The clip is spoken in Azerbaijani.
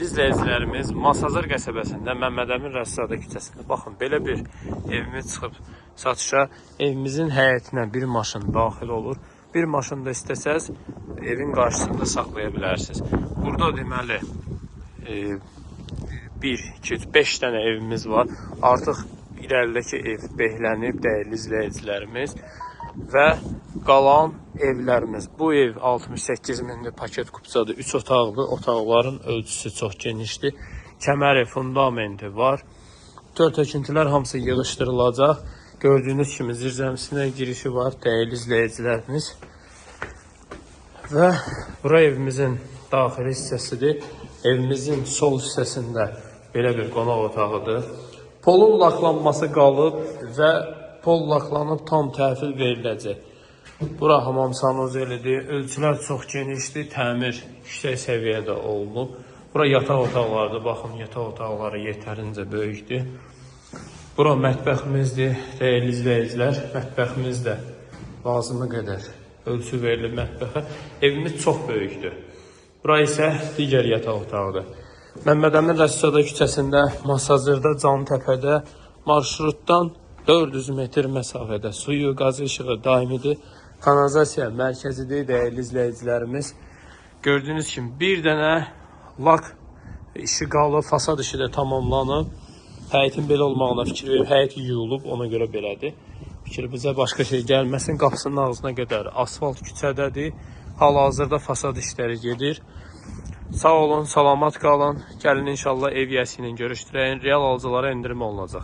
İzləyicilərimiz Masazır qəsəbəsində Məmmədəmin Rəssadə küçəsində baxın belə bir evimiz çıxıb satışa. Evimizin həyətinə bir maşın daxil olur. Bir maşın da istəsəz evin qarşısında saxlaya bilərsiniz. Burada deməli 1, 2, 3, 5 dənə evimiz var. Artıq irəlidəki ev behlənib dəyərli izləyicilərimiz və qalan evlərimiz. Bu ev 68 minli paket kupçadır. 3 otaqlı. Otaqların ölçüsü çox genişdir. Kəməri, fundamenti var. Dörd töküntülər hamısı yığışdırılacaq. Gördüyünüz kimi zirzəmisinə girişi var dəyərli izləyicilərimiz. Və bura evimizin daxili hissəsidir. Evimizin sol hissəsində belə bir qonaq otağıdır. Polun laklanması qalıb və pol laklanıb tam təhvil veriləcək. Bura hamam sanuzelidir. Ölçülər çox genişdir. Təmir yüksək səviyyədə olunub. Bura yataq otaqlarıdır. Baxın, yataq otaqları yetərincə böyükdür. Bura mətbəximizdir. Dəyərli izləyicilər, mətbəximiz də lazımı qədər ölçü verilib mətbəxə. Evimiz çox böyükdür. Bura isə digər yataq otağıdır. Məmmədəmin Rəssadə küçəsində, Masazırda, Cantəpədə marşrutdan 400 metr məsafədə suyu, qazı işığı daimidir. Kanalizasiya mərkəzidir dəyərli izləyicilərimiz. Gördüyünüz kimi bir dənə lak işi qalıb, fasad işi də tamamlanıb. Həyətin belə olmağına fikir verir. Həyət yuyulub, ona görə belədir. Fikrimizə başqa şey gəlməsin. Qapısının ağzına qədər asfalt küçədədir. Hal-hazırda fasad işləri gedir. Sağ olun, salamat qalın. Gəlin inşallah ev yəsi ilə görüşdürəyin. Real alıcılara endirim olunacaq.